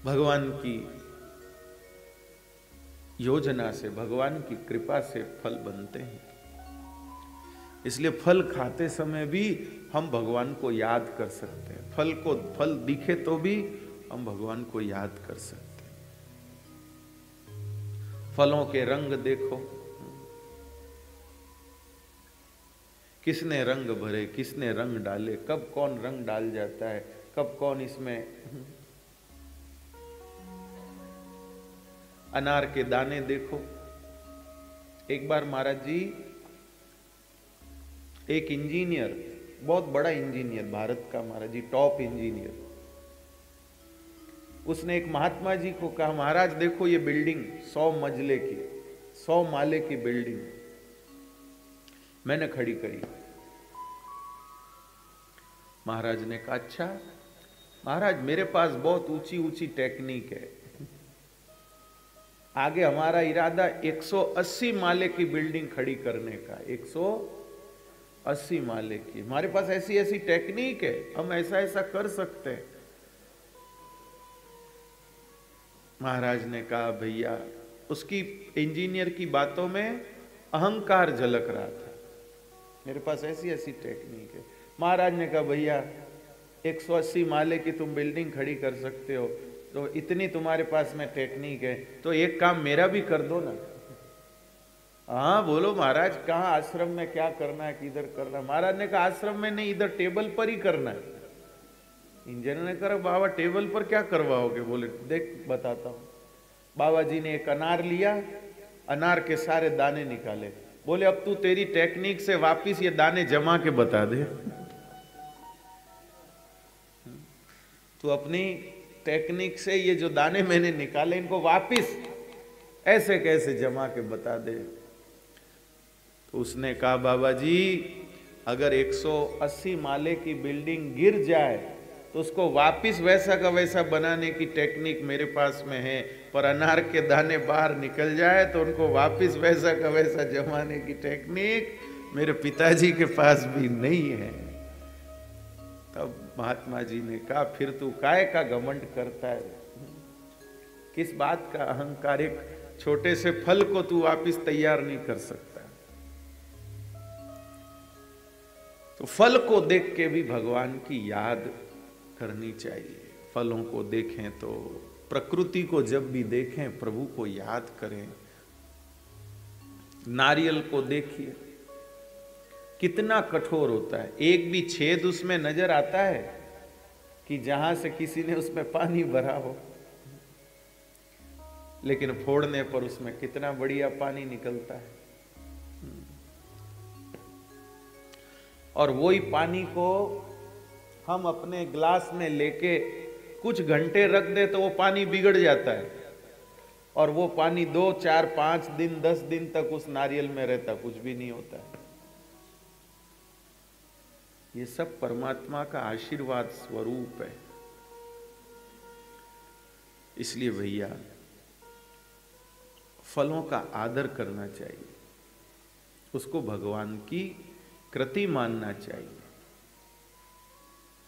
भगवान की योजना से, भगवान की कृपा से फल बनते हैं। इसलिए फल खाते समय भी हम भगवान को याद कर सकते हैं। फल दिखे तो भी हम भगवान को याद कर सकते हैं। फलों के रंग देखो, किसने रंग भरे, किसने रंग डाले, कब कौन रंग डाल जाता है, कब कौन इसमें। अनार के दाने देखो। एक बार महाराज जी, एक इंजीनियर, बहुत बड़ा इंजीनियर, भारत का महाराज जी टॉप इंजीनियर, उसने एक महात्मा जी को कहा, महाराज देखो ये बिल्डिंग 100 मंजिले की, 100 माले की बिल्डिंग मैंने खड़ी करी। महाराज ने कहा, अच्छा महाराज मेरे पास बहुत ऊंची ऊंची टेक्निक है, आगे हमारा इरादा 180 माले की बिल्डिंग खड़ी करने का। 180 माले की, हमारे पास ऐसी ऐसी टेक्निक है, हम ऐसा ऐसा कर सकते हैं। महाराज ने कहा, भैया, उसकी इंजीनियर की बातों में अहंकार झलक रहा था, मेरे पास ऐसी ऐसी टेक्निक है। महाराज ने कहा, भैया 180 माले की तुम बिल्डिंग खड़ी कर सकते हो, तो इतनी तुम्हारे पास में टेक्निक है, तो एक काम मेरा भी कर दो ना। हाँ बोलो महाराज, कहाँ आश्रम में क्या करना है, किधर करना है? महाराज ने कहा, आश्रम में नहीं, इधर टेबल पर ही करना है। इंजीनियर ने कहा, बाबा टेबल पर क्या करवाओगे? बोले, देख बताता हूँ। बाबा जी ने एक अनार लिया, अनार के सारे दाने निकाले, बोले अब तू तेरी टेक्निक से वापिस ये दाने जमा के बता दे। तू अपनी टेक्निक से ये जो दाने मैंने निकाले, इनको वापिस ऐसे कैसे जमा के बता दे। तो उसने कहा, बाबा जी अगर 180 माले की बिल्डिंग गिर जाए तो उसको वापिस वैसा का वैसा बनाने की टेक्निक मेरे पास में है, पर अनार के दाने बाहर निकल जाए तो उनको वापिस वैसा का वैसा जमाने की टेक्निक मेरे पिताजी के पास भी नहीं है। तब महात्मा जी ने कहा, फिर तू काय का घमंड करता है, किस बात का अहंकार, एक छोटे से फल को तू वापिस तैयार नहीं कर सकता। तो फल को देख के भी भगवान की याद करनी चाहिए। फलों को देखें तो, प्रकृति को जब भी देखें प्रभु को याद करें। नारियल को देखिए कितना कठोर होता है, एक भी छेद उसमें नजर आता है कि जहां से किसी ने उसमें पानी भरा हो, लेकिन फोड़ने पर उसमें कितना बढ़िया पानी निकलता है। और वही पानी को हम अपने ग्लास में लेके कुछ घंटे रख दे तो वो पानी बिगड़ जाता है, और वो पानी 2, 4, 5 दिन 10 दिन तक उस नारियल में रहता, कुछ भी नहीं होता है। ये सब परमात्मा का आशीर्वाद स्वरूप है। इसलिए भैया फलों का आदर करना चाहिए, उसको भगवान की कृति मानना चाहिए।